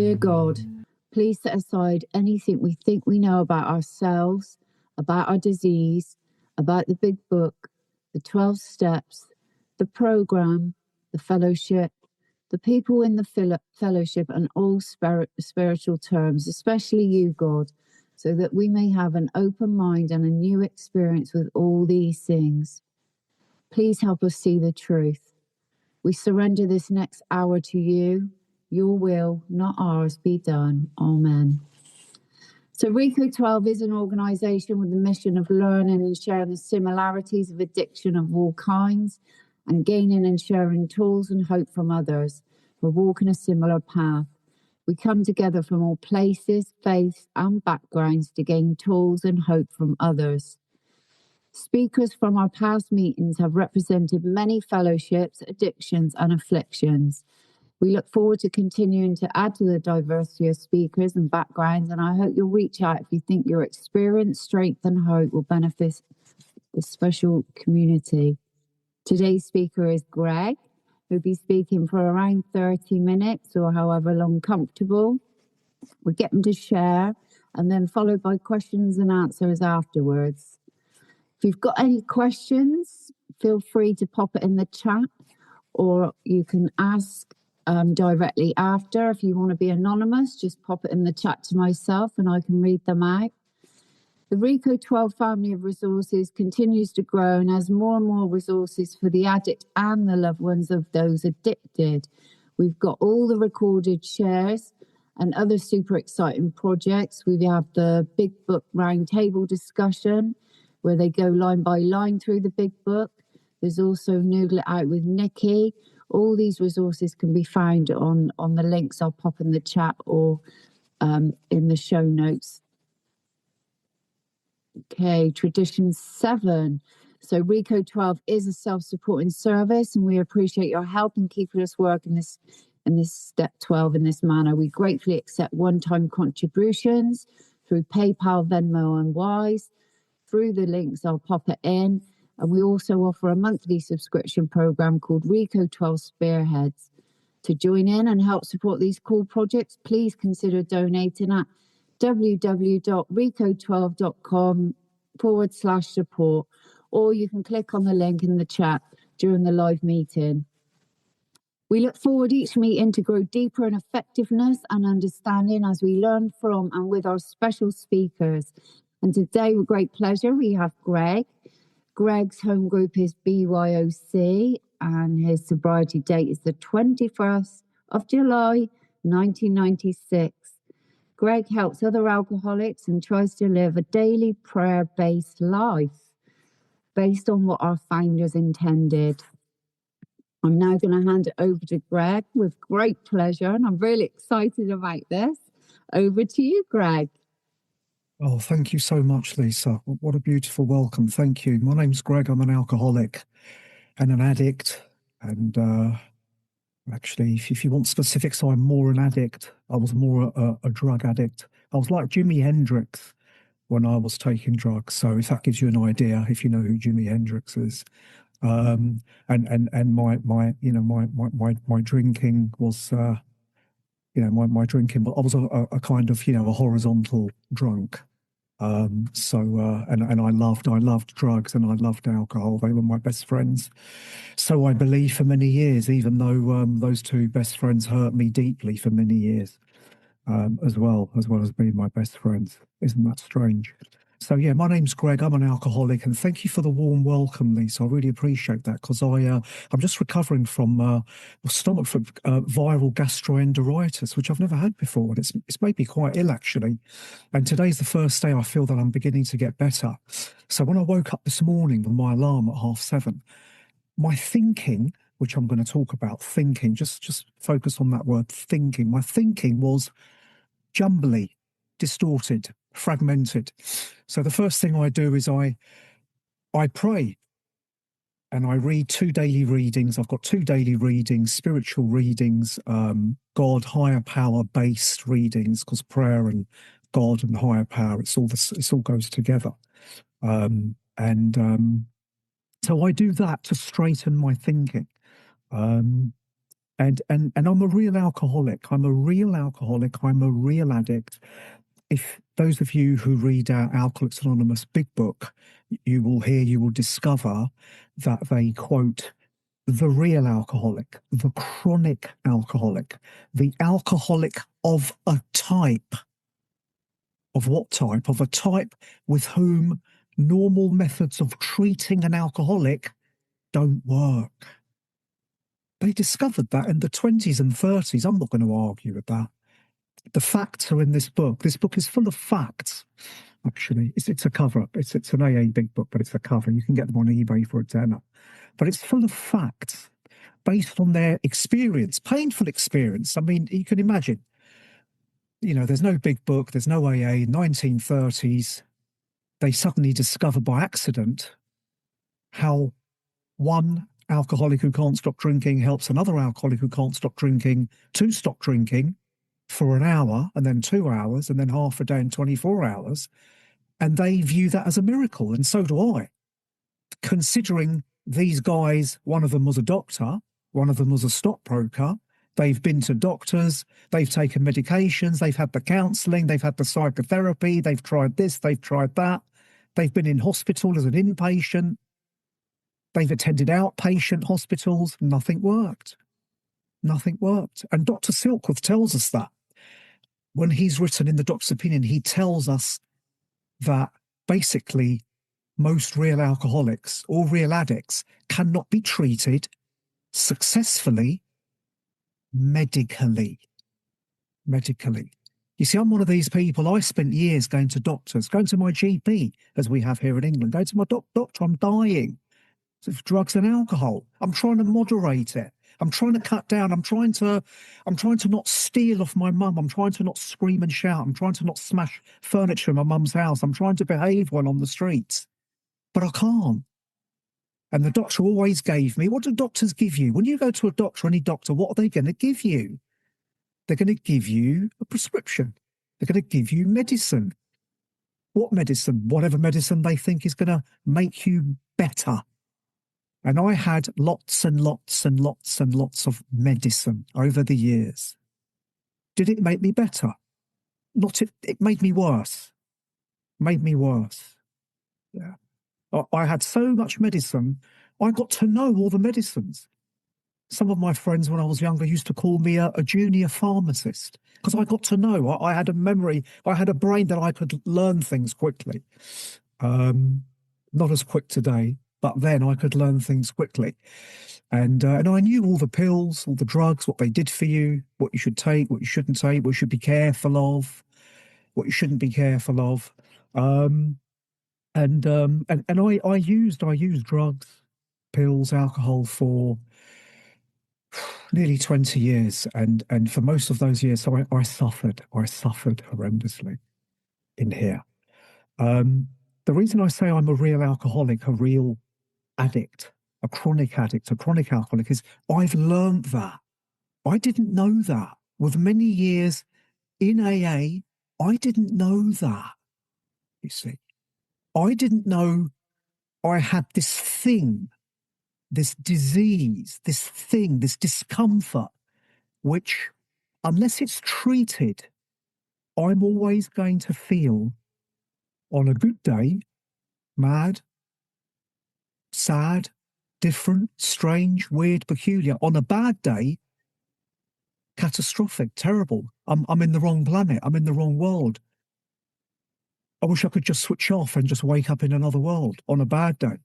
Dear God, please set aside anything we think we know about ourselves, about our disease, about the big book, the 12 steps, the program, the fellowship, the people in the fellowship, and all spiritual terms, especially you, God, so that we may have an open mind and a new experience with all these things. Please help us see the truth. We surrender this next hour to you. Your will, not ours, be done. Amen. So Reco12 is an organisation with the mission of learning and sharing the similarities of addiction of all kinds and gaining and sharing tools and hope from others who are walking a similar path. We come together from all places, faiths and backgrounds to gain tools and hope from others. Speakers from our past meetings have represented many fellowships, addictions and afflictions. We look forward to continuing to add to the diversity of speakers and backgrounds, and I hope you'll reach out if you think your experience, strength and hope will benefit this special community. Today's speaker is Greg, who'll be speaking for around 30 minutes or however long comfortable. We'll get him to share and then followed by questions and answers afterwards. If you've got any questions, feel free to pop it in the chat, or you can ask directly after. If you want to be anonymous, just pop it in the chat to myself and I can read them out. The Reco12 family of resources continues to grow and has more and more resources for the addict and the loved ones of those addicted. We've got all the recorded shares and other super exciting projects. We have the Big Book Roundtable discussion where they go line by line through the Big Book. There's also Noodle It Out with Nikki. All these resources can be found on the links I'll pop in the chat or in the show notes. Okay, Tradition 7. So Reco12 is a self-supporting service and we appreciate your help in keeping us working in this step 12 in this manner. We gratefully accept one-time contributions through PayPal, Venmo and Wise. Through the links, I'll pop it in. And we also offer a monthly subscription program called Reco12 Spearheads. To join in and help support these cool projects, please consider donating at www.reco12.com/support, or you can click on the link in the chat during the live meeting. We look forward each meeting to grow deeper in effectiveness and understanding as we learn from and with our special speakers. And today, with great pleasure, we have Greg. Greg's home group is BYOC and his sobriety date is the 21st of July, 1996. Greg helps other alcoholics and tries to live a daily prayer-based life based on what our founders intended. I'm now going to hand it over to Greg with great pleasure, and I'm really excited about this. Over to you, Greg. Oh, thank you so much, Lisa. What a beautiful welcome. Thank you. My name's Greg. I'm an alcoholic and an addict. And actually, if you want specifics, I'm more an addict. I was more a drug addict. I was like Jimi Hendrix when I was taking drugs. So if that gives you an idea, if you know who Jimi Hendrix is. And my drinking was my drinking, but I was a kind of a horizontal drunk. And I loved drugs and I loved alcohol. They were my best friends. So I believe for many years, even though those two best friends hurt me deeply for many years, as well as being my best friends. Isn't that strange? So yeah, my name's Greg. I'm an alcoholic, and thank you for the warm welcome, Lisa. I really appreciate that because I'm just recovering from viral gastroenteritis, which I've never had before, and it's made me quite ill actually. And today's the first day I feel that I'm beginning to get better. So when I woke up this morning with my alarm at 7:30, my thinking, which I'm going to talk about, thinking, just focus on that word, thinking. My thinking was jumbly, distorted, fragmented. So the first thing I do is I pray and I read 2 daily readings. I've got 2 daily readings, spiritual readings, God, higher power based readings, because prayer and God and higher power, it all goes together. So I do that to straighten my thinking. And I'm a real alcoholic. I'm a real alcoholic. I'm a real addict. If those of you who read our Alcoholics Anonymous big book, you will discover that they quote the real alcoholic, the chronic alcoholic, the alcoholic of a type. Of what type? Of a type with whom normal methods of treating an alcoholic don't work. They discovered that in the 20s and 30s. I'm not going to argue with that. The facts are in this book. This book is full of facts, actually. It's a cover-up. It's an AA big book, but it's a cover. You can get them on eBay for a tenner. But it's full of facts based on their experience, painful experience. I mean, you can imagine, there's no big book, there's no AA, 1930s. They suddenly discover by accident how one alcoholic who can't stop drinking helps another alcoholic who can't stop drinking to stop drinking for an hour, and then 2 hours, and then half a day and 24 hours. And they view that as a miracle, and so do I. Considering these guys, one of them was a doctor, one of them was a stockbroker, they've been to doctors, they've taken medications, they've had the counselling, they've had the psychotherapy, they've tried this, they've tried that, they've been in hospital as an inpatient, they've attended outpatient hospitals, nothing worked. Nothing worked. And Dr. Silkworth tells us that. When he's written in the doctor's opinion, he tells us that basically most real alcoholics or real addicts cannot be treated successfully medically. You see, I'm one of these people. I spent years going to doctors, going to my GP, as we have here in England, going to my doctor, I'm dying of drugs and alcohol. I'm trying to moderate it. I'm trying to cut down. I'm trying to not steal off my mum. I'm trying to not scream and shout. I'm trying to not smash furniture in my mum's house. I'm trying to behave well on the streets. But I can't. And the doctor always gave me, what do doctors give you? When you go to a doctor, any doctor, what are they going to give you? They're going to give you a prescription. They're going to give you medicine. What medicine? Whatever medicine they think is going to make you better. And I had lots and lots and lots and lots of medicine over the years. Did it make me better? Not it. It made me worse. Made me worse. Yeah. I had so much medicine, I got to know all the medicines. Some of my friends when I was younger used to call me a junior pharmacist because I got to know. I had a memory. I had a brain that I could learn things quickly. Not as quick today. But then I could learn things quickly. And I knew all the pills, all the drugs, what they did for you, what you should take, what you shouldn't take, what you should be careful of, what you shouldn't be careful of. I used drugs, pills, alcohol for nearly 20 years. And for most of those years, so I suffered horrendously in here. The reason I say I'm a real alcoholic, a real addict, a chronic alcoholic, is I've learned that. I didn't know that. With many years in AA, I didn't know that, you see. I didn't know I had this thing, this disease, this discomfort, which, unless it's treated, I'm always going to feel, on a good day, mad, sad, different, strange, weird, peculiar. On a bad day, catastrophic, terrible. I'm in the wrong planet. I'm in the wrong world. I wish I could just switch off and just wake up in another world on a bad day.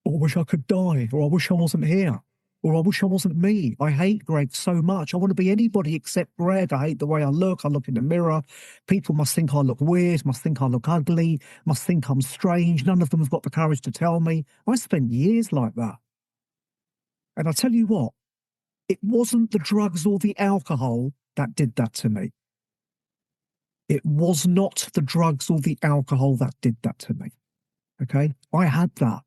Or I wish I could die. Or I wish I wasn't here. Or I wish I wasn't me. I hate Greg so much. I want to be anybody except Greg. I hate the way I look. I look in the mirror. People must think I look weird, must think I look ugly, must think I'm strange. None of them have got the courage to tell me. I spent years like that. And I tell you what, it wasn't the drugs or the alcohol that did that to me. It was not the drugs or the alcohol that did that to me. Okay? I had that.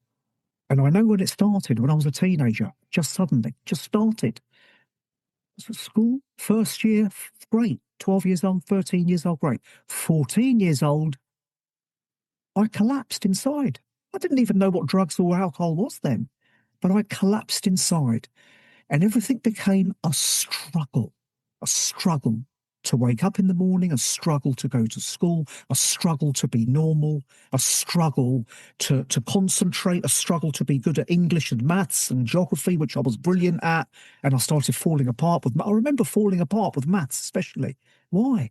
And I know when it started, when I was a teenager, just suddenly, just started. I was at school, first year, great. 12 years old, 13 years old, great. 14 years old, I collapsed inside. I didn't even know what drugs or alcohol was then, but I collapsed inside. And everything became a struggle to wake up in the morning, a struggle to go to school, a struggle to be normal, a struggle to concentrate, a struggle to be good at English and maths and geography, which I was brilliant at. And I started falling apart with, I remember falling apart with maths especially. Why?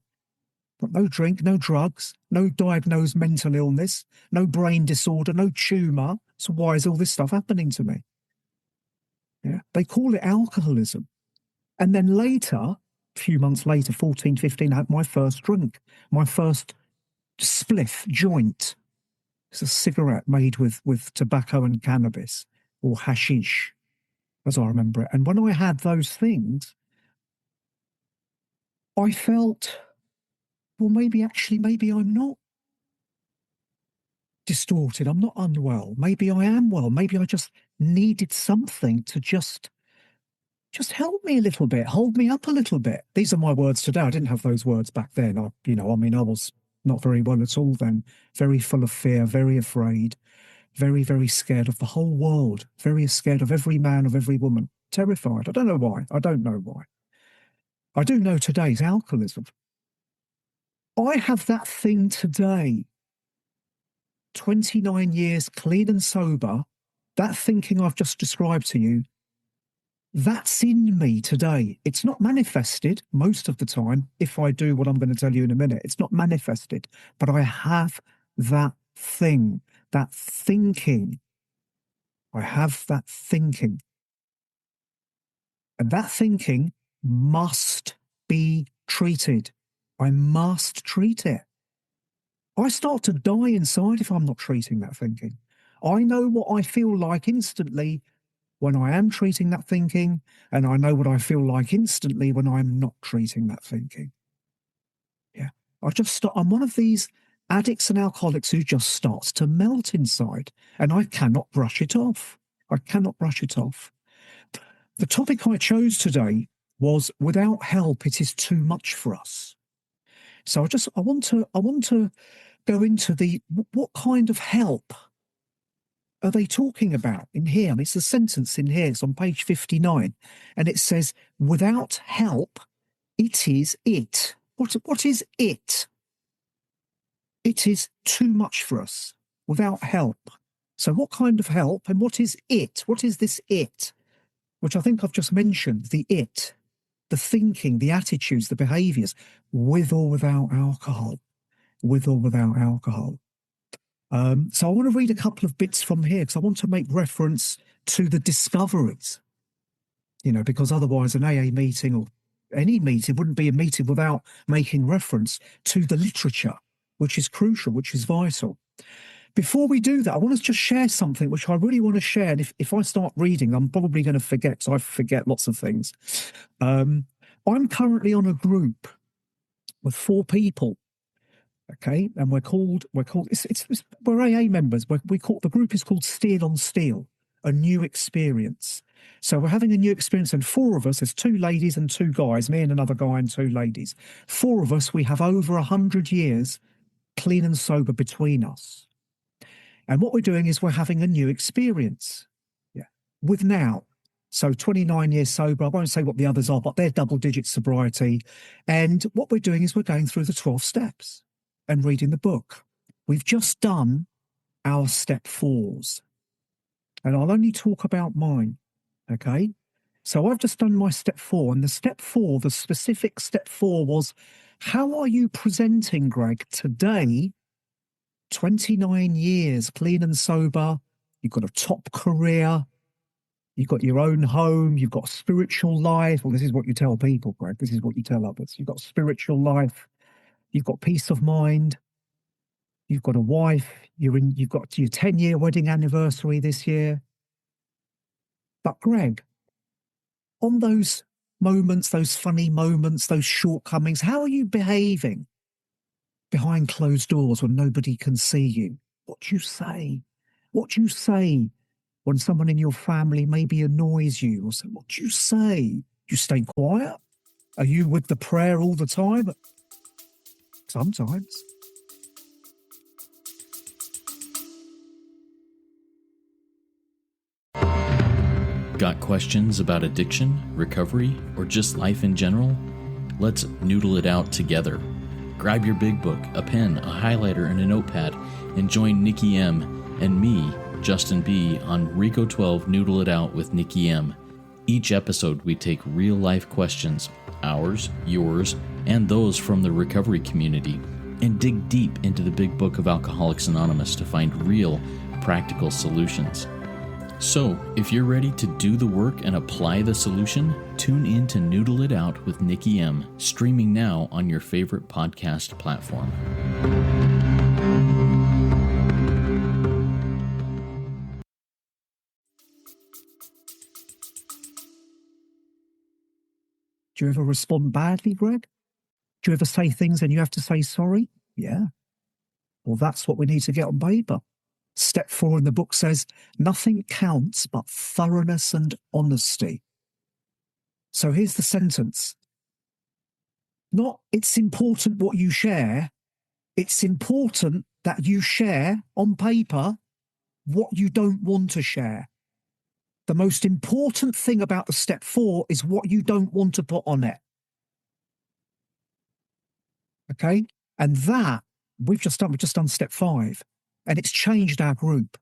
But no drink, no drugs, no diagnosed mental illness, no brain disorder, no tumour. So why is all this stuff happening to me? Yeah, they call it alcoholism. And then later, a few months later, 14, 15, I had my first drink, my first spliff joint. It's a cigarette made with tobacco and cannabis, or hashish, as I remember it. And when I had those things, I felt, well, maybe I'm not distorted. I'm not unwell. Maybe I am well. Maybe I just needed something to just help me a little bit, hold me up a little bit. These are my words today. I didn't have those words back then. I was not very well at all then, very full of fear, very afraid, very, very scared of the whole world, very scared of every man, of every woman, terrified. I don't know why. I don't know why. I do know today's alcoholism. I have that thing today, 29 years clean and sober, that thinking I've just described to you, that's in me today. It's not manifested most of the time. If I do what I'm going to tell you in a minute, it's not manifested, but I have that thing, that thinking. I have that thinking. And that thinking must be treated. I must treat it. I start to die inside if I'm not treating that thinking. I know what I feel like instantly when I am treating that thinking, and I know what I feel like instantly when I'm not treating that thinking. Yeah. I'm one of these addicts and alcoholics who just starts to melt inside, and I cannot brush it off. I cannot brush it off. The topic I chose today was without help, it is too much for us. So I want to go into what kind of help are they talking about in here? And it's a sentence in here. It's on page 59. And it says, without help, it is it. What is it? It is too much for us without help. So what kind of help and what is it? What is this it? Which I think I've just mentioned, the it, the thinking, the attitudes, the behaviours, with or without alcohol. With or without alcohol. So I want to read a couple of bits from here because I want to make reference to the discoveries, because otherwise an AA meeting or any meeting wouldn't be a meeting without making reference to the literature, which is crucial, which is vital. Before we do that, I want to just share something which I really want to share. And if I start reading, I'm probably going to forget because I forget lots of things. I'm currently on a group with 4 people. Okay, and we're AA members. The group is called Steel on Steel, a new experience. So we're having a new experience, and 4 of us. There's 2 ladies and 2 guys, me and another guy and 2 ladies. 4 of us. We have over 100 years, clean and sober, between us. And what we're doing is we're having a new experience. Yeah, with now. So 29 years sober. I won't say what the others are, but they're double-digit sobriety. And what we're doing is we're going through the 12 steps and reading the book. We've just done our step 4s. And I'll only talk about mine, okay? So I've just done my step 4. And the step 4, the specific step 4 was, how are you presenting, Greg, today, 29 years clean and sober, you've got a top career, you've got your own home, you've got a spiritual life. Well, this is what you tell people, Greg. This is what you tell others. You've got a spiritual life. You've got peace of mind. You've got a wife. You've got your 10-year wedding anniversary this year. But Greg, on those moments, those funny moments, those shortcomings, how are you behaving behind closed doors when nobody can see you? What do you say? What do you say when someone in your family maybe annoys you? Or so, what do you say? Do you stay quiet? Are you with the prayer all the time? Sometimes. Got questions about addiction, recovery, or just life in general? Let's noodle it out together. Grab your big book, a pen, a highlighter, and a notepad, and join Nikki M and me, Justin B, on Reco12 Noodle It Out with Nikki M. Each episode, we take real-life questions, ours, yours, and those from the recovery community, and dig deep into the big book of Alcoholics Anonymous to find real, practical solutions. So, if you're ready to do the work and apply the solution, tune in to Noodle It Out with Nikki M, streaming now on your favorite podcast platform. Do you ever respond badly, Greg? Do you ever say things and you have to say sorry? Yeah. Well, that's what we need to get on paper. Step 4 in the book says, nothing counts but thoroughness and honesty. So here's the sentence. Not, it's important what you share. It's important that you share on paper what you don't want to share. The most important thing about the step 4 is what you don't want to put on it. Okay? And that, we've just done step 5. And it's changed our group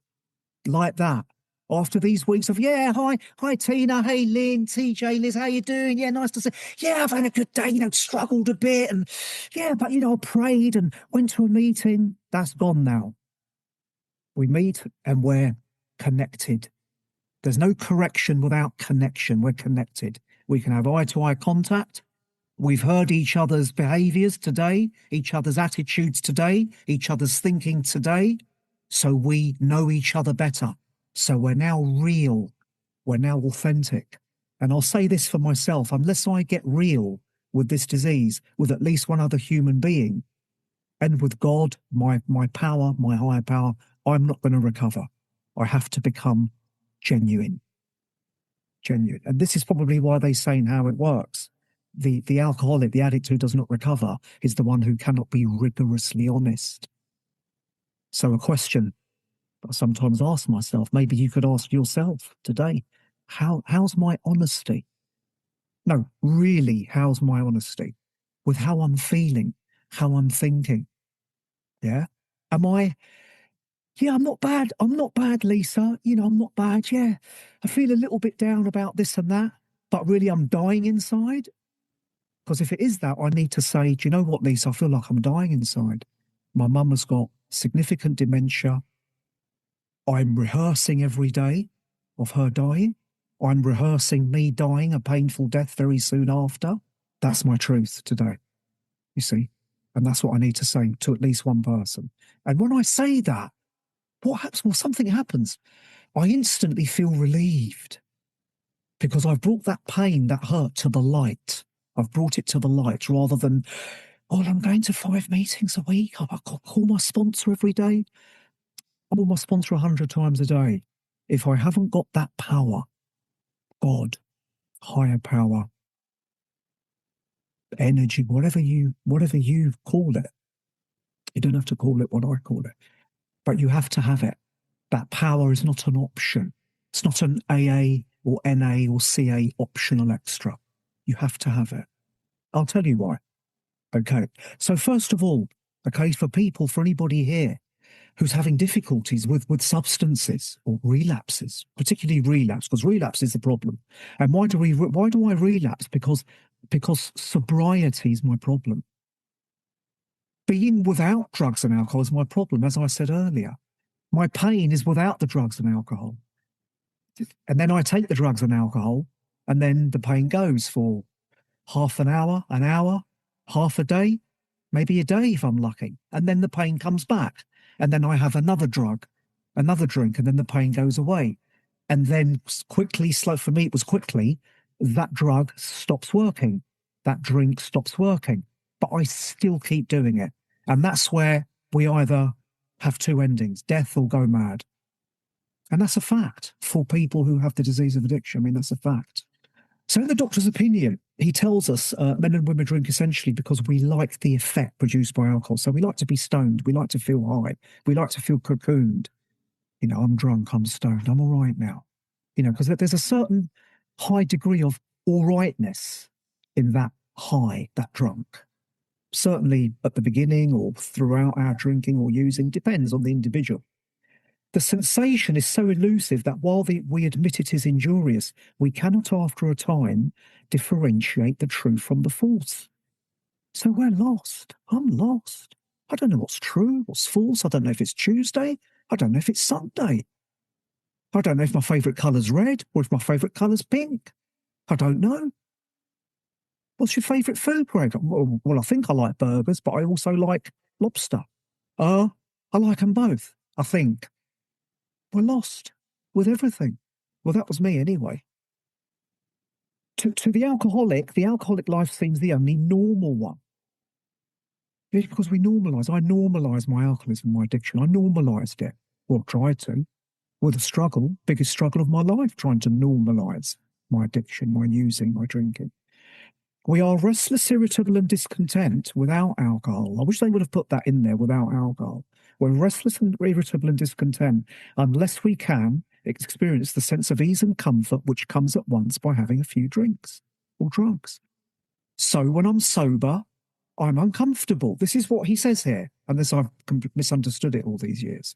like that. After these weeks of, yeah, hi Tina, hey Lynn, TJ, Liz, how you doing? Yeah, nice to see. Yeah, I've had a good day, struggled a bit. And yeah, but I prayed and went to a meeting. That's gone now. We meet and we're connected. There's no correction without connection. We're connected. We can have eye-to-eye contact. We've heard each other's behaviors today, each other's attitudes today, each other's thinking today. So we know each other better. So we're now real. We're now authentic. And I'll say this for myself, unless I get real with this disease, with at least one other human being, and with God, my power, my higher power, I'm not going to recover. I have to become genuine. Genuine. And this is probably why they say in How It Works, the alcoholic, the addict who does not recover is the one who cannot be rigorously honest. So a question I sometimes ask myself, maybe you could ask yourself today, how's my honesty? No, really, how's my honesty? With how I'm feeling, how I'm thinking. Yeah? I'm not bad. I'm not bad, Lisa. I'm not bad. Yeah. I feel a little bit down about this and that, but really I'm dying inside. Because if it is that, I need to say, do you know what, Lisa? I feel like I'm dying inside. My mum has got significant dementia. I'm rehearsing every day of her dying. I'm rehearsing me dying a painful death very soon after. That's my truth today, you see. And that's what I need to say to at least one person. And when I say that, what happens? Well, something happens. I instantly feel relieved because I've brought that pain, that hurt to the light. I've brought it to the light rather than, I'm going to 5 meetings a week. I've got to call my sponsor every day. I call my sponsor 100 times a day. If I haven't got that power, God, higher power, energy, whatever you call it, you don't have to call it what I call it, but you have to have it. That power is not an option. It's not an AA or NA or CA optional extra. You have to have it. I'll tell you why. Okay. So first of all, okay, for anybody here who's having difficulties with substances or relapses, particularly relapse, because relapse is the problem. And why do I relapse? Because sobriety is my problem. Being without drugs and alcohol is my problem, as I said earlier. My pain is without the drugs and alcohol. And then I take the drugs and alcohol, and then the pain goes for half an hour, half a day, maybe a day if I'm lucky. And then the pain comes back. And then I have another drug, another drink, and then the pain goes away. And then quickly, for me, it was quickly, that drug stops working. That drink stops working. But I still keep doing it. And that's where we either have 2 endings, death or go mad. And that's a fact for people who have the disease of addiction. I mean, that's a fact. So in the doctor's opinion, he tells us men and women drink essentially because we like the effect produced by alcohol. So we like to be stoned. We like to feel high. We like to feel cocooned. I'm drunk. I'm stoned. I'm all right now. because there's a certain high degree of all rightness in that high, that drunk. Certainly at the beginning or throughout our drinking or using, depends on the individual. The sensation is so elusive that while we admit it is injurious, we cannot after a time differentiate the true from the false. So we're lost. I'm lost. I don't know what's true, what's false. I don't know if it's Tuesday. I don't know if it's Sunday. I don't know if my favourite colour's red or if my favourite colour's pink. I don't know. What's your favourite food, Greg? Well, I think I like burgers, but I also like lobster. I like them both, I think. We're lost with everything. Well, that was me anyway. To the alcoholic life seems the only normal one. It's because I normalised my alcoholism, my addiction. I normalised it. Well, tried to. With a struggle, biggest struggle of my life, trying to normalise my addiction, my using, my drinking. We are restless, irritable and discontent without alcohol. I wish they would have put that in there, without alcohol. We're restless and irritable and discontent unless we can experience the sense of ease and comfort which comes at once by having a few drinks or drugs. So when I'm sober, I'm uncomfortable. This is what he says here, unless I've misunderstood it all these years.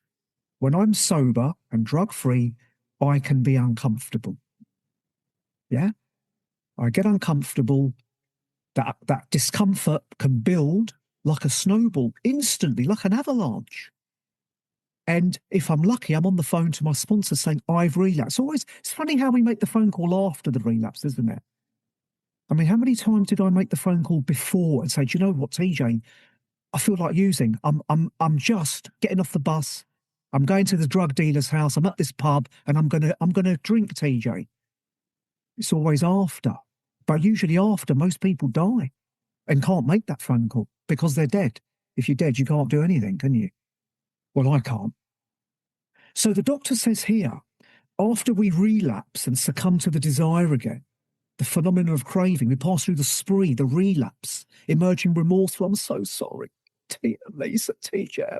When I'm sober and drug-free, I can be uncomfortable. Yeah? I get uncomfortable. That discomfort can build like a snowball, instantly, like an avalanche. And if I'm lucky, I'm on the phone to my sponsor saying, I've relapsed. It's funny how we make the phone call after the relapse, isn't it? I mean, how many times did I make the phone call before and say, do you know what, TJ, I feel like using. I'm just getting off the bus. I'm going to the drug dealer's house. I'm at this pub and I'm gonna drink, TJ. It's always after. But usually after, most people die and can't make that phone call because they're dead. If you're dead, you can't do anything, can you? Well, I can't. So the doctor says here, after we relapse and succumb to the desire again, the phenomenon of craving, we pass through the spree, the relapse, emerging remorseful. I'm so sorry. Lisa, teacher,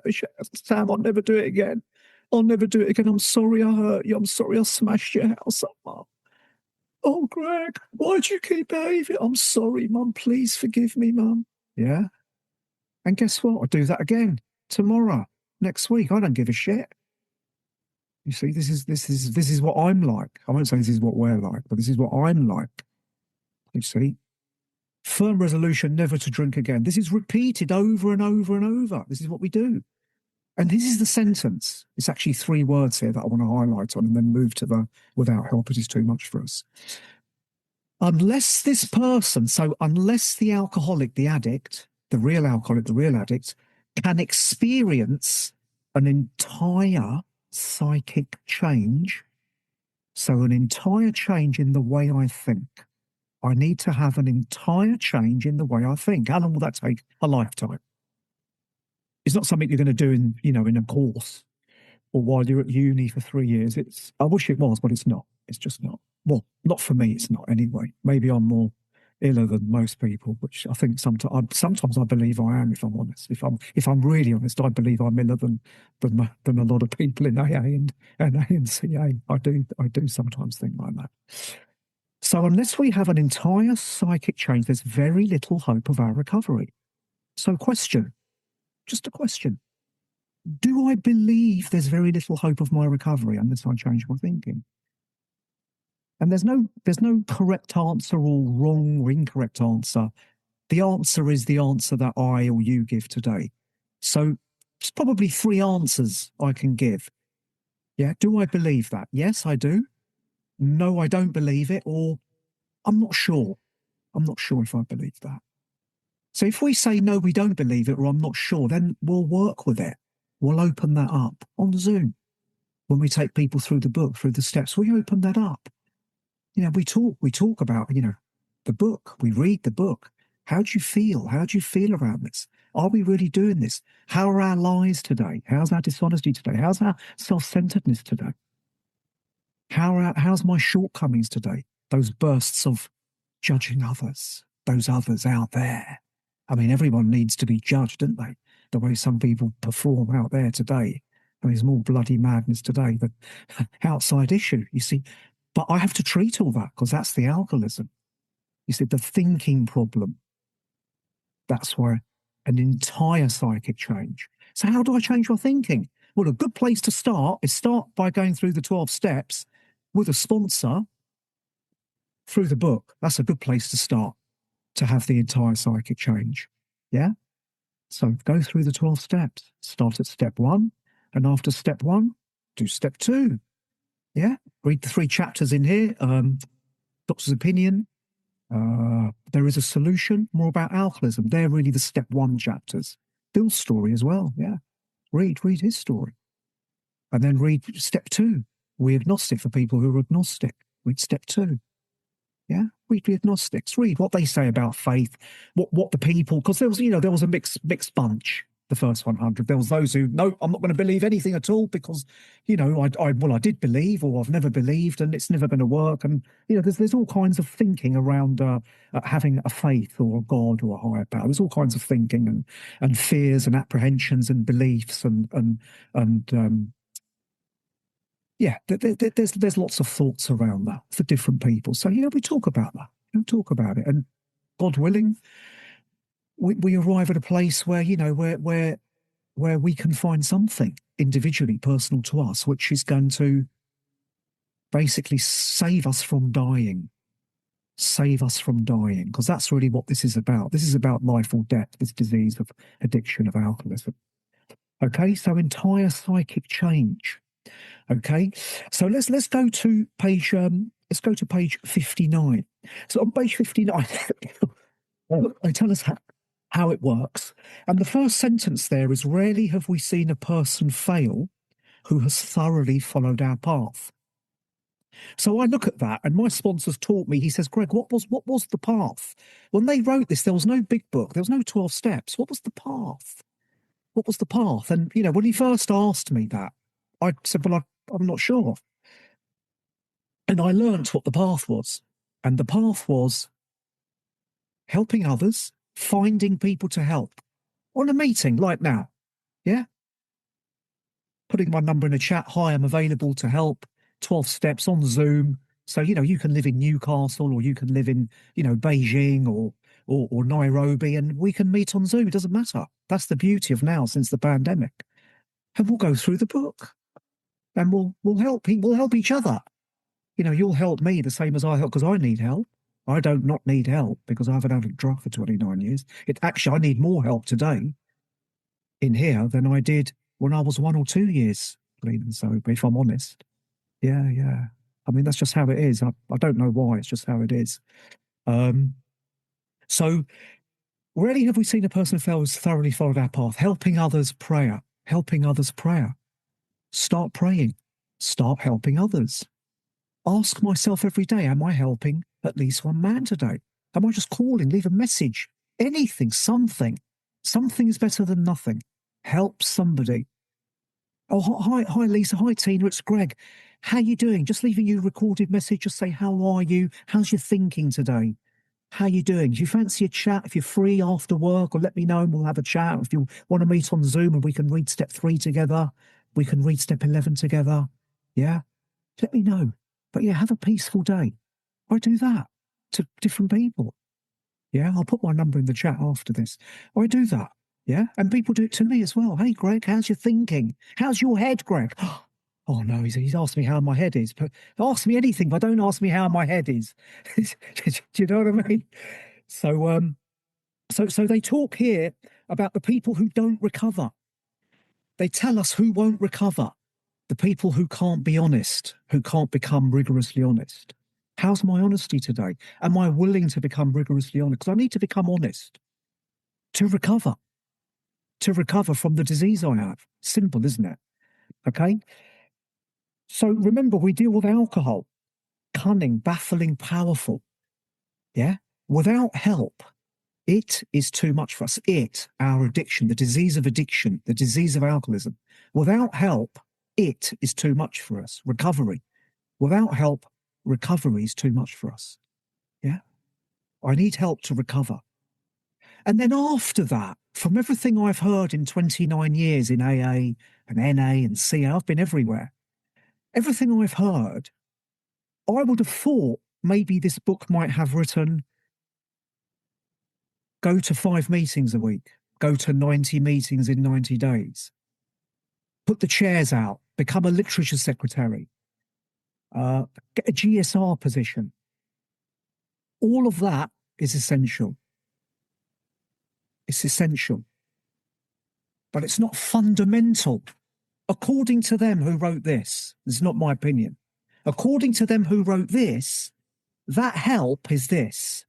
Sam, I'll never do it again. I'll never do it again. I'm sorry I hurt you. I'm sorry I smashed your house up, Mum. Oh, Greg, why'd you keep behaving? I'm sorry, Mum. Please forgive me, Mum. Yeah. And guess what? I'll do that again tomorrow, next week. I don't give a shit. You see, this is what I'm like. I won't say this is what we're like, but this is what I'm like. You see, firm resolution never to drink again. This is repeated over and over and over. This is what we do. And this is the sentence. It's actually 3 words here that I want to highlight on and then move to the without help. It is too much for us. Unless this person, so unless the alcoholic, the addict, the real alcoholic, the real addict, can experience an entire psychic change, so an entire change in the way I think. I need to have an entire change in the way I think. How long will that take? A lifetime. It's not something you're going to do in a course or while you're at uni for 3 years. I wish it was, but it's not. It's just not. Well, not for me, it's not anyway. Maybe I'm more iller than most people, which I think sometimes I believe I am, if I'm honest. If I'm really honest, I believe I'm iller than a lot of people in AA and CA. I do sometimes think like that. So unless we have an entire psychic change, there's very little hope of our recovery. So just a question. Do I believe there's very little hope of my recovery unless I change my thinking? And there's no correct answer or wrong or incorrect answer. The answer is the answer that I or you give today. So there's probably 3 answers I can give. Yeah, do I believe that? Yes, I do. No, I don't believe it, or I'm not sure. I'm not sure if I believe that. So if we say, no, we don't believe it, or I'm not sure, then we'll work with it. We'll open that up on Zoom. When we take people through the book, through the steps, we open that up. We talk about, the book. We read the book. How do you feel? How do you feel around this? Are we really doing this? How are our lies today? How's our dishonesty today? How's our self-centeredness today? How's my shortcomings today? Those bursts of judging others, those others out there. I mean, everyone needs to be judged, don't they? The way some people perform out there today. I mean, there's more bloody madness today than outside issue. You see, But I have to treat all that because that's the alcoholism. You see, the thinking problem. That's where an entire psychic change. So how do I change my thinking? Well, a good place to start is start by going through the 12 steps with a sponsor through the book. That's a good place to start to have the entire psychic change. Yeah? So go through the 12 steps. Start at step 1. And after step 1, do step 2. Yeah? Read the 3 chapters in here. Doctor's opinion. There is a solution. More about alcoholism. They're really the step 1 chapters. Bill's story as well. Yeah. Read his story. And then read step 2. We're agnostic for people who are agnostic. Read step 2. Yeah, read the agnostics. Read what they say about faith. What the people, because there was a mixed bunch. The first 100. There was those who, no, I'm not going to believe anything at all because, I did believe, or I've never believed, and it's never going to work. And there's all kinds of thinking around having a faith or a God or a higher power. There's all kinds of thinking and fears and apprehensions and beliefs there's lots of thoughts around that for different people. So we talk about that. Talk about it, and God willing, we arrive at a place where where we can find something individually personal to us, which is going to basically save us from dying. Save us from dying, because that's really what this is about. This is about life or death, this disease of addiction, of alcoholism. Okay, so entire psychic change. Okay, so let's go to page 59. So on page 59, they tell us how it works. And the first sentence there is, rarely have we seen a person fail who has thoroughly followed our path. So I look at that, and my sponsors taught me, he says, Greg, what was the path? When they wrote this, there was no big book. There was no 12 steps. What was the path? What was the path? And, when he first asked me that, I said, well, I'm not sure. And I learnt what the path was. And the path was helping others, finding people to help. On a meeting like now, yeah? Putting my number in a chat, hi, I'm available to help, 12 steps on Zoom. So, you can live in Newcastle, or you can live in, Beijing or Nairobi, and we can meet on Zoom. It doesn't matter. That's the beauty of now since the pandemic. And we'll go through the book. And we'll help each other. You'll help me the same as I help, because I need help. I don't not need help because I haven't had a drug for 29 years. I need more help today in here than I did when I was 1 or 2 years clean and sober, if I'm honest. Yeah. I mean, that's just how it is. I don't know why. It's just how it is. So rarely have we seen a person fail who's thoroughly followed our path. Helping others, prayer. Helping others, prayer. Start praying. Start helping others. Ask myself every day, am I helping at least one man today? Am I just calling, leave a message? Anything, something. Something is better than nothing. Help somebody. Oh, hi Lisa, hi Tina, it's Greg. How you doing? Just leaving you a recorded message. Just say, how are you? How's your thinking today? How you doing? Do you fancy a chat? If you're free after work, or let me know and we'll have a chat. If you want to meet on Zoom and we can read step 3 together, we can read step 11 together. Yeah? Let me know. But yeah, have a peaceful day. I do that to different people. Yeah, I'll put my number in the chat after this. I do that. Yeah, and people do it to me as well. Hey, Greg, how's your thinking? How's your head, Greg? Oh no, he's asked me how my head is. But ask me anything, but don't ask me how my head is. Do you know what I mean? So, so they talk here about the people who don't recover. They tell us who won't recover. The people who can't be honest, who can't become rigorously honest. How's my honesty today? Am I willing to become rigorously honest? Because I need to become honest to recover from the disease I have. Simple, isn't it? Okay? So remember, we deal with alcohol. Cunning, baffling, powerful. Yeah? Without help, it is too much for us. Our addiction, the disease of addiction, the disease of alcoholism. Without help, it is too much for us. Recovery. Without help, recovery is too much for us. Yeah? I need help to recover. And then after that, from everything I've heard in 29 years in AA and NA and CA, I've been everywhere. Everything I've heard, I would have thought maybe this book might have written, go to 5 meetings a week, go to 90 meetings in 90 days, put the chairs out, become a literature secretary, get a GSR position. All of that is essential. It's essential. But it's not fundamental. According to them who wrote this is not my opinion. According to them who wrote this, that help is this.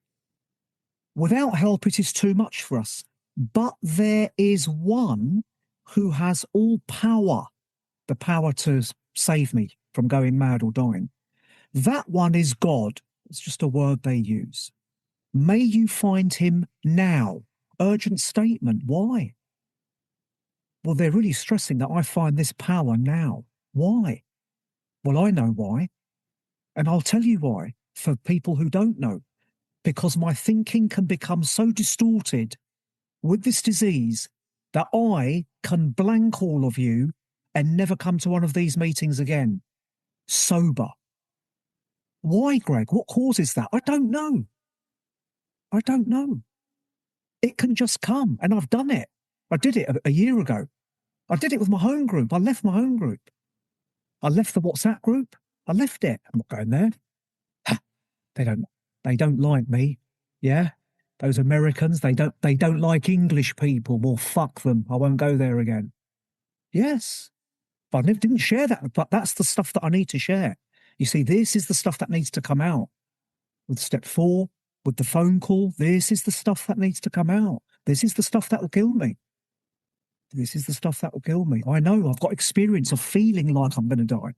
Without help, it is too much for us. But there is one who has all power, the power to save me from going mad or dying. That one is God. It's just a word they use. May you find him now. Urgent statement. Why? Well, they're really stressing that I find this power now. Why? Well, I know why. And I'll tell you why, for people who don't know. Because my thinking can become so distorted with this disease that I can blank all of you and never come to one of these meetings again. Sober. Why, Greg? What causes that? I don't know. I don't know. It can just come, and I've done it. I did it a year ago. I did it with my home group. I left my home group. I left the WhatsApp group. I left it. I'm not going there. They don't like me. Yeah? Those Americans, they don't like English people. Well, fuck them. I won't go there again. Yes. But I didn't share that. But that's the stuff that I need to share. You see, this is the stuff that needs to come out. With step 4, with the phone call, this is the stuff that needs to come out. This is the stuff that will kill me. This is the stuff that will kill me. I know, I've got experience of feeling like I'm going to die.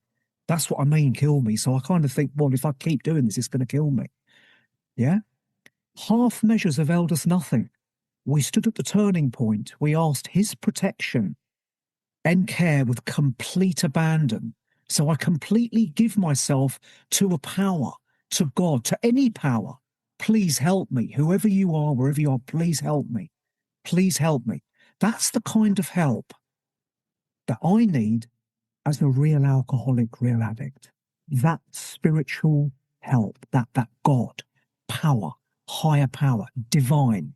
That's what I mean, kill me. So I kind of think, well, if I keep doing this, it's going to kill me. Yeah? Half measures availed us nothing. We stood at the turning point. We asked his protection and care with complete abandon. So I completely give myself to a power, to God, to any power. Please help me. Whoever you are, wherever you are, please help me. Please help me. That's the kind of help that I need as a real alcoholic, real addict. That spiritual help, that God, power, higher power, divine,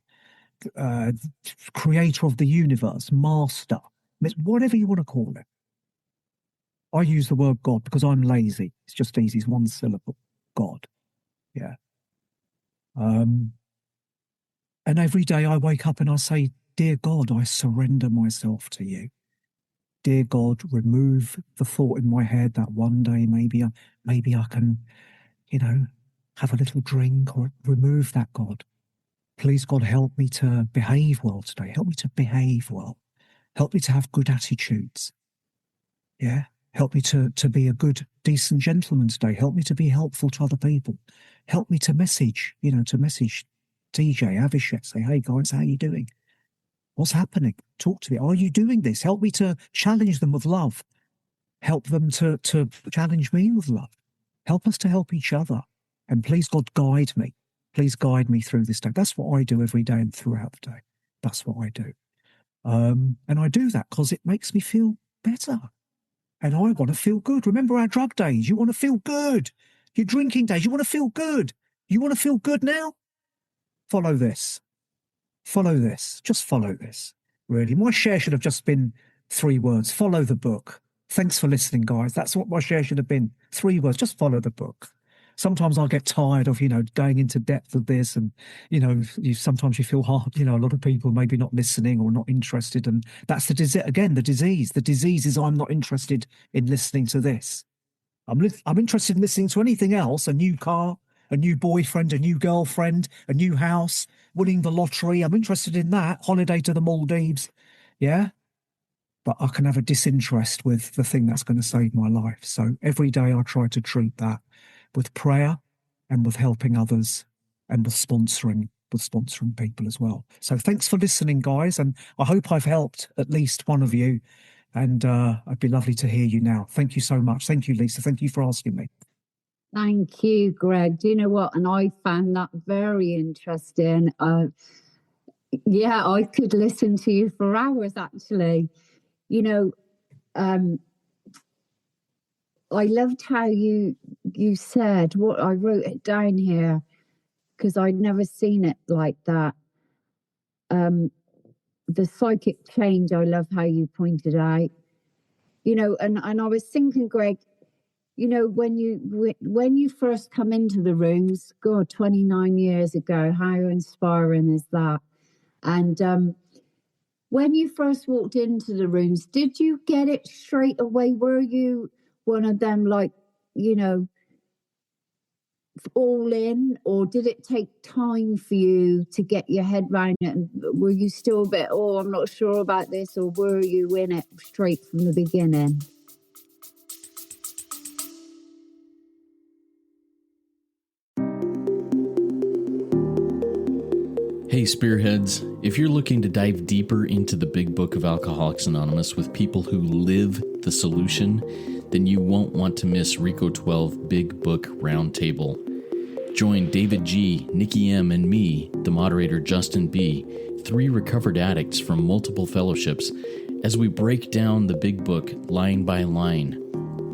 creator of the universe, master, whatever you want to call it. I use the word God because I'm lazy. It's just easy. It's one syllable. God. Yeah. And every day I wake up and I say, dear God, I surrender myself to you. Dear God, remove the thought in my head that one day maybe I can, have a little drink, or remove that, God. Please, God, help me to behave well today. Help me to behave well. Help me to have good attitudes. Yeah. Help me to be a good, decent gentleman today. Help me to be helpful to other people. Help me to message, to message DJ, Avishek, say, hey guys, how are you doing? What's happening? Talk to me. Are you doing this? Help me to challenge them with love. Help them to challenge me with love. Help us to help each other. And please, God, guide me. Please guide me through this day. That's what I do every day and throughout the day. That's what I do. And I do that because it makes me feel better. And I want to feel good. Remember our drug days. You want to feel good. Your drinking days. You want to feel good. You want to feel good now? Follow this. Follow this. Just follow this. Really. My share should have just been 3 words. Follow the book. Thanks for listening, guys. That's what my share should have been. 3 words. Just follow the book. Sometimes I get tired of, going into depth of this, and, sometimes you feel hard, a lot of people maybe not listening or not interested. And that's the disease. Again, the disease. The disease is I'm not interested in listening to this. I'm interested in listening to anything else, a new car, a new boyfriend, a new girlfriend, a new house, winning the lottery. I'm interested in that. Holiday to the Maldives. Yeah. But I can have a disinterest with the thing that's going to save my life. So every day I try to treat that with prayer and with helping others and with sponsoring people as well. So thanks for listening, guys. And I hope I've helped at least one of you. And it'd be lovely to hear you now. Thank you so much. Thank you, Lisa. Thank you for asking me. Thank you, Greg. Do you know what? And I found that very interesting. Yeah, I could listen to you for hours, actually. I loved how you you said, what I wrote it down here because I'd never seen it like that. The psychic change, I love how you pointed out, you know, and I was thinking, Greg, you know, when you first come into the rooms, God, 29 years ago, how inspiring is that? And when you first walked into the rooms, did you get it straight away? Were you one of them, like, you know, all in, or did it take time for you to get your head around it? And were you still a bit, oh, I'm not sure about this, or were you in it straight from the beginning? Hey Spearheads, if you're looking to dive deeper into the big book of Alcoholics Anonymous with people who live the solution, then you won't want to miss Reco12 Big Book Roundtable. Join David G., Nikki M., and me, the moderator Justin B., 3 recovered addicts from multiple fellowships, as we break down the big book line by line.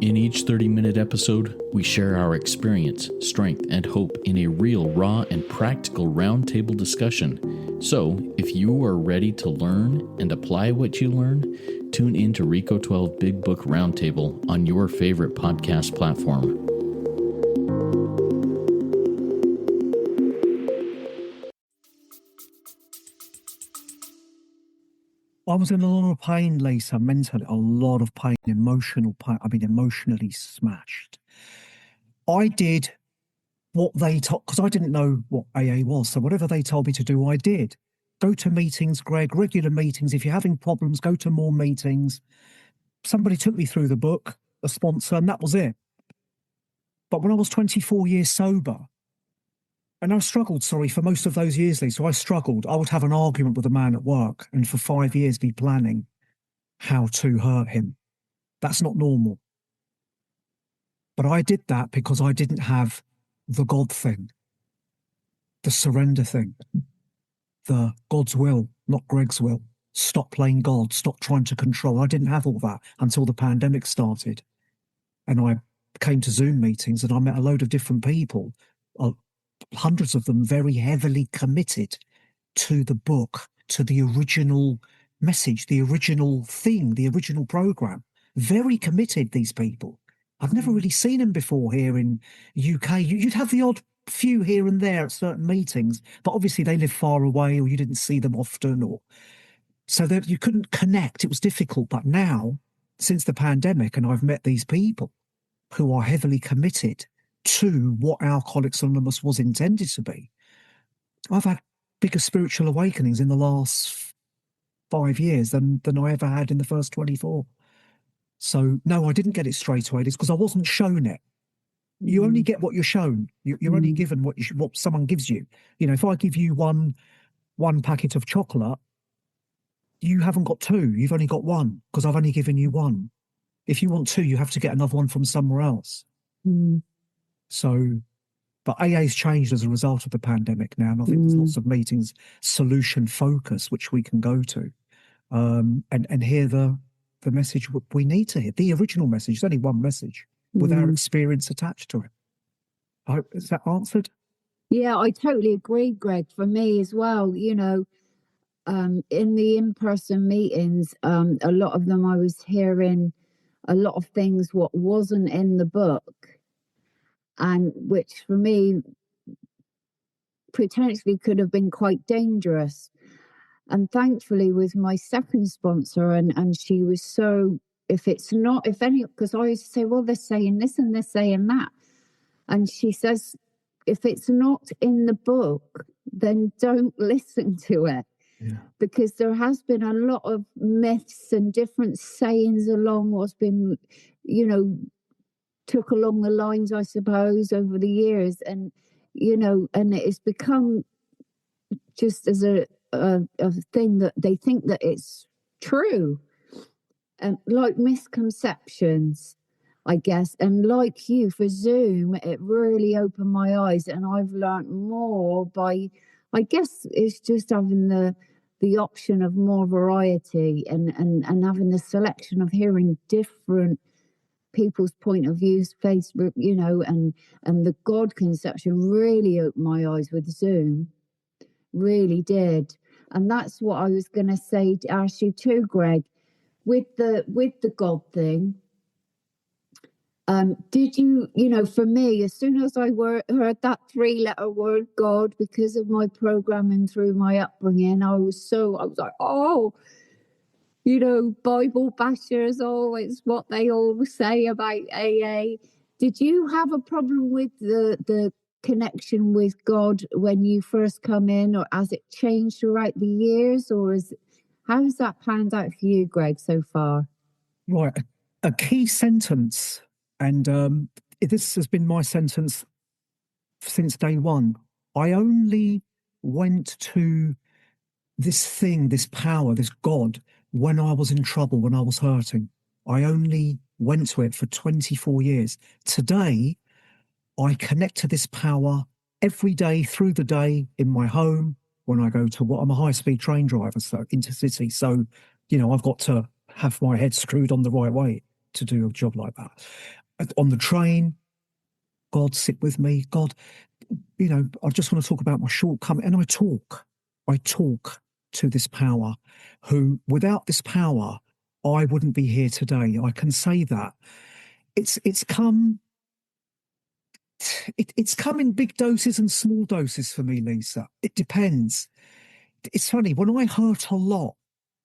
In each 30-minute episode, we share our experience, strength, and hope in a real, raw, and practical roundtable discussion. So, if you are ready to learn and apply what you learn, tune in to Reco12 Big Book Roundtable on your favorite podcast platform. I was in a lot of pain, Lisa, mentally, a lot of pain, emotional pain. I mean, emotionally smashed. I did what they told, because I didn't know what AA was. So whatever they told me to do, I did. Go to meetings, Greg, regular meetings. If you're having problems, go to more meetings. Somebody took me through the book, a sponsor, and that was it. But when I was 24 years sober, and I struggled, for most of those years, Lisa. So I struggled. I would have an argument with a man at work and for 5 years be planning how to hurt him. That's not normal. But I did that because I didn't have the God thing, the surrender thing, the God's will, not Greg's will. Stop playing God, stop trying to control. I didn't have all that until the pandemic started. And I came to Zoom meetings and I met a load of different people, hundreds of them very heavily committed to the book, to the original message, the original thing, the original program. Very committed, these people. I've never really seen them before here in UK. You'd have the odd few here and there at certain meetings, but obviously they live far away or you didn't see them often, or so that you couldn't connect. It was difficult. But now, since the pandemic, and I've met these people who are heavily committed to what Alcoholics Anonymous was intended to be, I've had bigger spiritual awakenings in the last 5 years than I ever had in the first 24. So, no, I didn't get it straight away. It's because I wasn't shown it. You only get what you're shown. You're only given what someone gives you. You know, if I give you one packet of chocolate, you haven't got 2. You've only got 1 because I've only given you 1. If you want 2, you have to get another one from somewhere else. So, but AA's changed as a result of the pandemic now, and I think there's lots of meetings, solution focus, which we can go to and hear the message we need to hear, the original message. There's only one message with our experience attached to it. Is that answered? Yeah, I totally agree, Greg. For me as well, you know, in the in-person meetings, a lot of them I was hearing a lot of things what wasn't in the book, and which for me potentially could have been quite dangerous. And thankfully with my second sponsor, and she was so, if any, because I used to say, well, they're saying this and they're saying that. And she says, if it's not in the book, then don't listen to it. Yeah. Because there has been a lot of myths and different sayings along what's been, you know, took along the lines, I suppose, over the years. And, you know, and it's become just as a thing that they think that it's true. And like misconceptions, I guess. And like you, for Zoom, it really opened my eyes, and I've learned more by, I guess it's just having the option of more variety and having the selection of hearing different people's point of views, Facebook, and the God conception really opened my eyes with Zoom. Really did. And that's what I was going to say, to ask you too, Greg, with the God thing. Did you, for me, as soon as I heard that 3-letter word God, because of my programming through my upbringing, I was like, oh, Bible bashers, it's what they all say about AA. Did you have a problem with the connection with God when you first come in, or has it changed throughout the years, or how's that panned out for you, Greg, so far? Right. A key sentence, and this has been my sentence since day one. I only went to this thing, this power, this God, when I was in trouble, when I was hurting. I only went to it for 24 years. Today, I connect to this power every day, through the day, in my home, when I go to I'm a high-speed train driver, so intercity. So, I've got to have my head screwed on the right way to do a job like that. On the train, God, sit with me. God, I just want to talk about my shortcoming. And I talk to this power, who, without this power, I wouldn't be here today. I can say that. It's come in big doses and small doses for me, Lisa. It depends. It's funny, when I hurt a lot,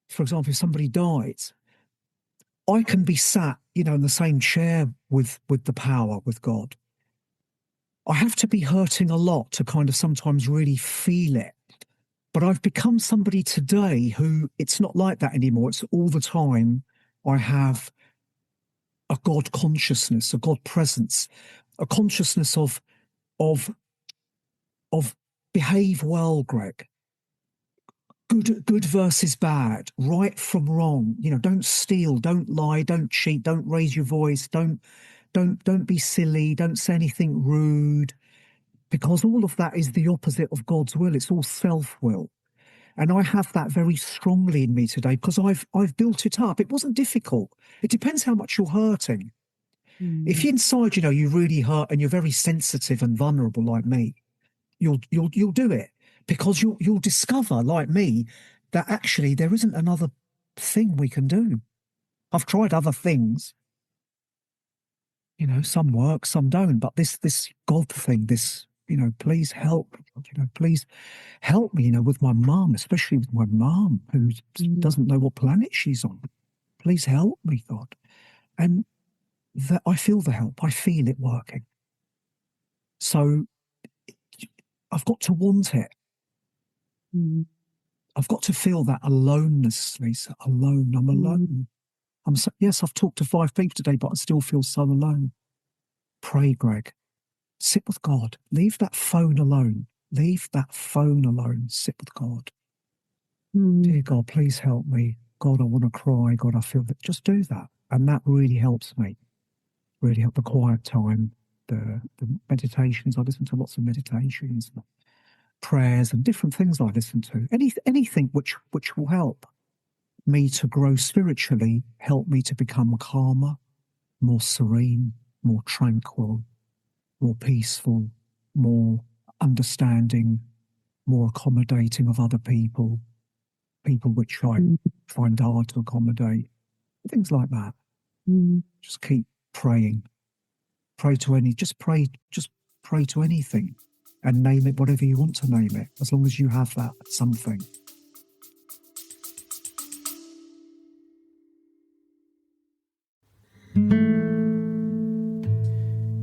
for example, if somebody dies, I can be sat, in the same chair with the power, with God. I have to be hurting a lot to kind of sometimes really feel it. But I've become somebody today who, it's not like that anymore. It's all the time I have a God consciousness, a God presence, a consciousness of behave well, Greg. Good versus bad, right from wrong. Don't steal, don't lie, don't cheat, don't raise your voice, don't be silly, don't say anything rude, because all of that is the opposite of God's will. It's all self-will. And I have that very strongly in me today because I've built it up. It wasn't difficult. It depends how much you're hurting. If you're inside, you really hurt and you're very sensitive and vulnerable like me, you'll do it, because you'll discover, like me, that actually there isn't another thing we can do. I've tried other things. Some work, some don't. But this God thing, this, please help, please help me, with my mum, especially with my mum, who doesn't know what planet she's on. Please help me, God. And that I feel the help. I feel it working. So I've got to want it. I've got to feel that aloneness, Lisa. Alone. I'm alone. Yes, I've talked to 5 people today, but I still feel so alone. Pray, Greg. Sit with God. Leave that phone alone. Leave that phone alone. Sit with God. Dear God, please help me. God, I want to cry. God, I feel that. Just do that. And that really helps me. Really help the quiet time, the meditations. I listen to lots of meditations, prayers, and different things I listen to. Anything which will help me to grow spiritually, help me to become calmer, more serene, more tranquil, more peaceful, more understanding, more accommodating of other people which I find hard to accommodate, things like that. Just keep praying. Pray to anything, and name it whatever you want to name it, as long as you have that something.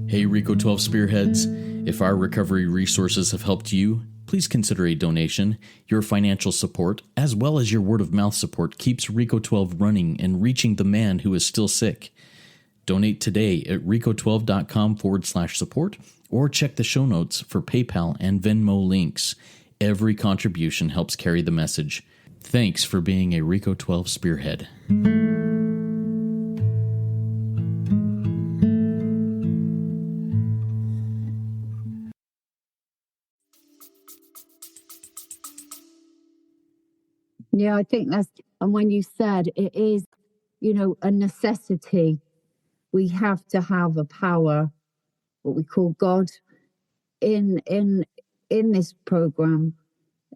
Hey Reco12 Spearheads, if our recovery resources have helped you, please consider a donation. Your financial support, as well as your word-of-mouth support, keeps Reco12 running and reaching the man who is still sick. Donate today at reco12.com/support, or check the show notes for PayPal and Venmo links. Every contribution helps carry the message. Thanks for being a Reco12 Spearhead. Yeah, I think and when you said it is, a necessity we have to have a power, what we call God, in this program.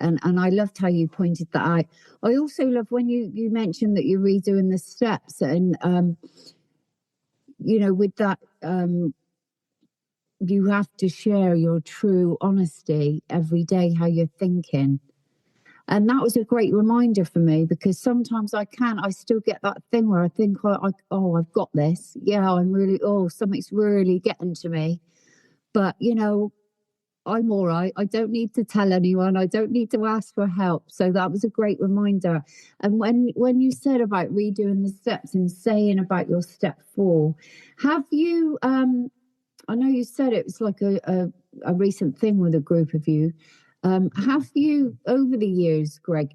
And I loved how you pointed that out. I also love when you mentioned that you're redoing the steps, and with that, you have to share your true honesty every day, how you're thinking. And that was a great reminder for me, because sometimes I still get that thing where I think, I've got this. Yeah, something's really getting to me. But, I'm all right. I don't need to tell anyone. I don't need to ask for help. So that was a great reminder. And when you said about redoing the steps and saying about your step 4, have you, I know you said it was like a recent thing with a group of you. Have you, over the years, Greg,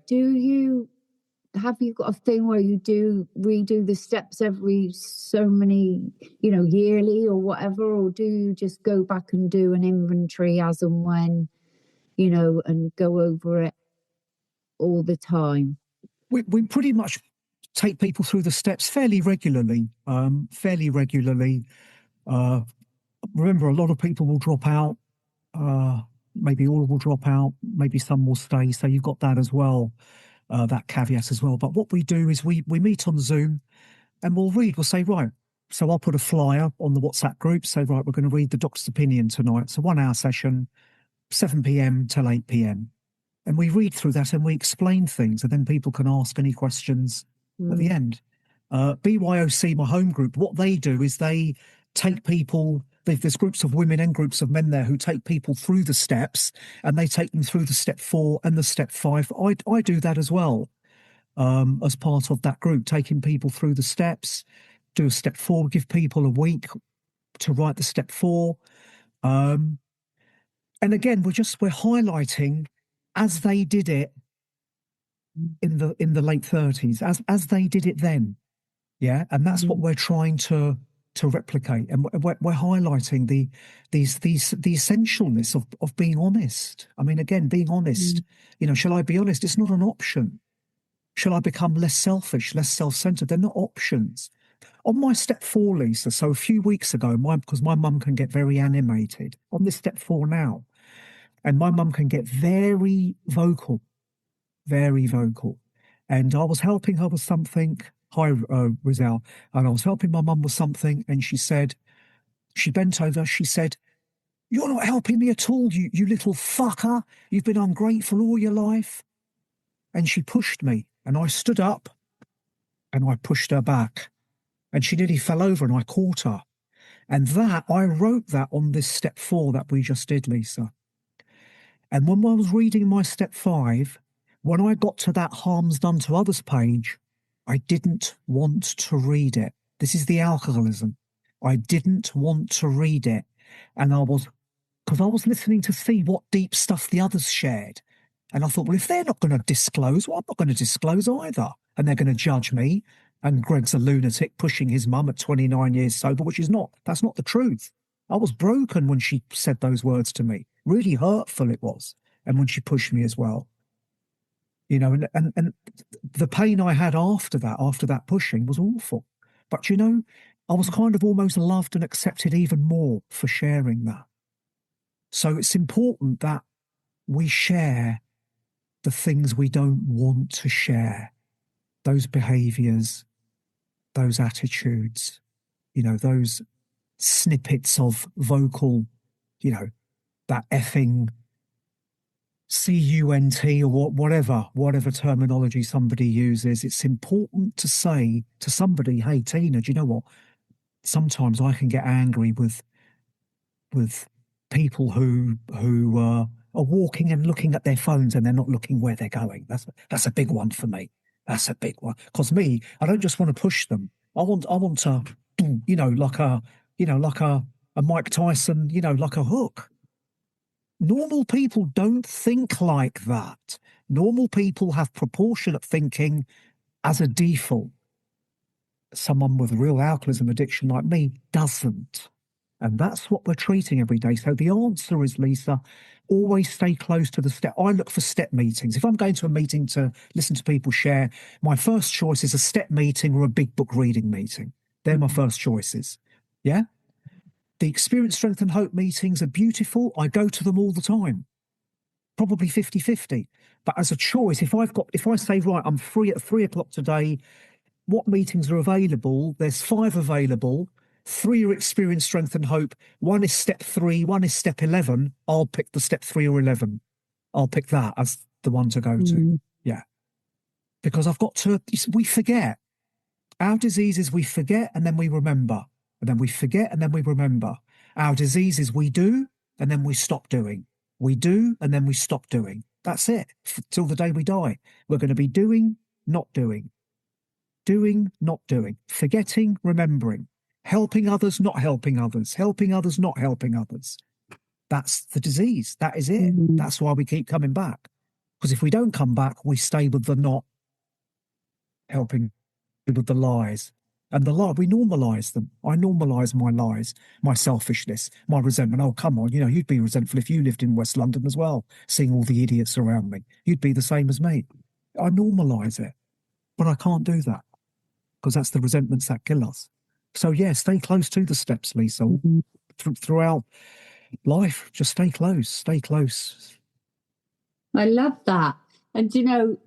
have you got a thing where you do redo the steps every so many, yearly or whatever, or do you just go back and do an inventory as and when, and go over it all the time? We pretty much take people through the steps fairly regularly. Remember, a lot of people will drop out. Maybe all will drop out. Maybe some will stay. So you've got that as well. That caveat as well. But what we do is we meet on Zoom and we'll say, right, so I'll put a flyer on the WhatsApp group, say, right, we're going to read the doctor's opinion tonight. It's a 1 hour session, 7 p.m. till 8 p.m. And we read through that and we explain things, and then people can ask any questions at the end. BYOC, my home group, what they do is they take people, there's groups of women and groups of men there who take people through the steps, and they take them through the step 4 and the step 5. I do that as well, as part of that group, taking people through the steps, do a step 4, give people a week to write the step 4. And again, we're highlighting as they did it in the late 30s, as they did it then. Yeah. And that's what we're trying to replicate, and we're highlighting the essentialness of being honest. I mean, again, being honest. Shall I be honest? It's not an option. Shall I become less selfish, less self-centered? They're not options. On my step 4, Lisa, so a few weeks ago, because my mum can get very animated on this step 4 now, and my mum can get very vocal, and I was helping her with something. Hi, Rizal. And I was helping my mum with something, and she bent over, she said, "You're not helping me at all, you little fucker. You've been ungrateful all your life." And she pushed me, and I stood up, and I pushed her back, and she nearly fell over, and I caught her. And I wrote that on this step 4 that we just did, Lisa. And when I was reading my step 5, when I got to that harm's done to others page, I didn't want to read it. This is the alcoholism. I didn't want to read it. And because I was listening to see what deep stuff the others shared. And I thought, well, if they're not going to disclose, well, I'm not going to disclose either. And they're going to judge me. And Greg's a lunatic pushing his mum at 29 years sober, which is not. That's not the truth. I was broken when she said those words to me. Really hurtful it was. And when she pushed me as well. And the pain I had after that pushing was awful. But, I was kind of almost loved and accepted even more for sharing that. So it's important that we share the things we don't want to share, those behaviours, those attitudes, those snippets of vocal, that effing CUNT or whatever terminology somebody uses. It's important to say to somebody, "Hey, Tina, do you know what? Sometimes I can get angry with people who are walking and looking at their phones and they're not looking where they're going." That's a big one for me. That's a big one, because I don't just want to push them. I want to, like a Mike Tyson, like a hook. Normal people don't think like that. Normal people have proportionate thinking as a default. Someone with a real alcoholism addiction like me doesn't. And that's what we're treating every day. So the answer is, Lisa, always stay close to the step. I look for step meetings. If I'm going to a meeting to listen to people share, my first choice is a step meeting or a big book reading meeting. They're my first choices. Yeah? The Experience, Strength and Hope meetings are beautiful. I go to them all the time. Probably 50-50. But as a choice, if I say, right, I'm free at 3 o'clock today, what meetings are available? There's 5 available. 3 are Experience, Strength and Hope. 1 is step 3, 1 is step 11. I'll pick the step 3 or 11. I'll pick that as the one to go to. Yeah. Because we forget. Our diseases, we forget and then we remember. And then we forget and then we remember. Our diseases, we do and then we stop doing. We do and then we stop doing. That's it. Till the day we die. We're going to be doing, not doing. Doing, not doing. Forgetting, remembering. Helping others, not helping others. Helping others, not helping others. That's the disease. That is it. That's why we keep coming back. Because if we don't come back, we stay with the not helping, with the lies. And the lie, we normalise them. I normalise my lies, my selfishness, my resentment. Oh, come on, you'd be resentful if you lived in West London as well, seeing all the idiots around me. You'd be the same as me. I normalise it. But I can't do that because that's the resentments that kill us. So, yeah, stay close to the steps, Lisa. Throughout life, just stay close, stay close. I love that. And it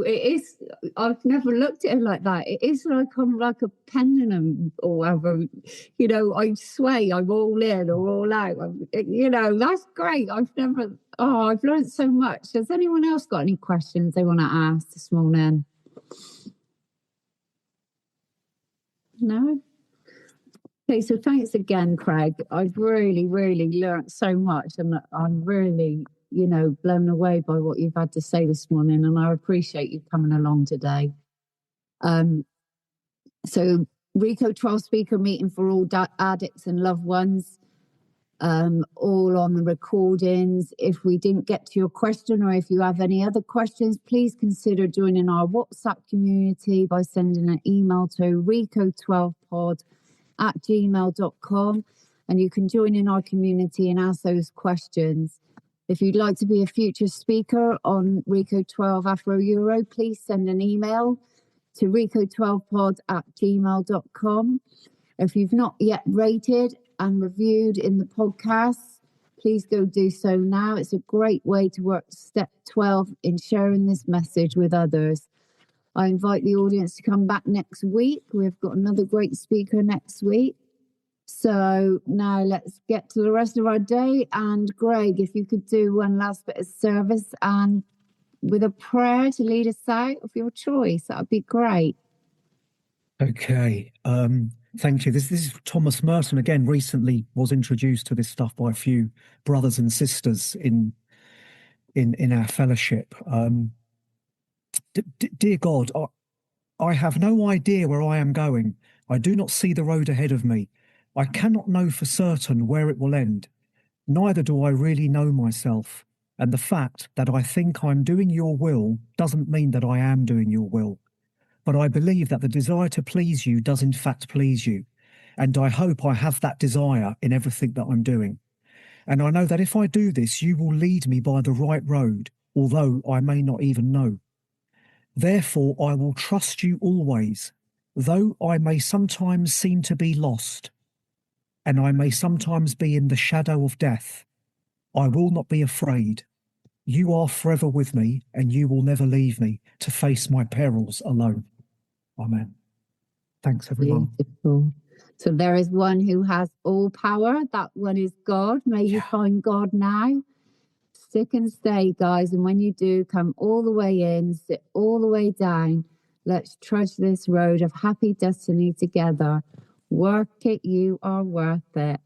is, I've never looked at it like that. It is like I'm like a pendulum or whatever. I sway, I'm all in or all out. That's great. I've learned so much. Has anyone else got any questions they want to ask this morning? No? Okay, so thanks again, Craig. I've really, really learned so much, and I'm really, blown away by what you've had to say this morning, and I appreciate you coming along today. So Reco12 speaker meeting for all addicts and loved ones, all on the recordings. If we didn't get to your question, or if you have any other questions, please consider joining our WhatsApp community by sending an email to reco12pod@gmail.com, and you can join in our community and ask those questions. If you'd like to be a future speaker on Reco12 Afro-Euro, please send an email to reco12pod@gmail.com. If you've not yet rated and reviewed in the podcast, please go do so now. It's a great way to work step 12 in sharing this message with others. I invite the audience to come back next week. We've got another great speaker next week. So now let's get to the rest of our day. And Greg, if you could do one last bit of service and with a prayer to lead us out of your choice, that would be great. Okay. Thank you. This is Thomas Merton again. Recently was introduced to this stuff by a few brothers and sisters in our fellowship. Dear God, I have no idea where I am going. I do not see the road ahead of me. I cannot know for certain where it will end. Neither do I really know myself. And the fact that I think I'm doing your will doesn't mean that I am doing your will. But I believe that the desire to please you does in fact please you. And I hope I have that desire in everything that I'm doing. And I know that if I do this, you will lead me by the right road, although I may not even know. Therefore, I will trust you always, though I may sometimes seem to be lost, and I may sometimes be in the shadow of death. I will not be afraid. You are forever with me, and you will never leave me to face my perils alone. Amen. Thanks, everyone. Beautiful. So there is one who has all power. That one is God. May you find God now. Stick and stay, guys. And when you do, come all the way in, sit all the way down. Let's trudge this road of happy destiny together. Work it, you are worth it.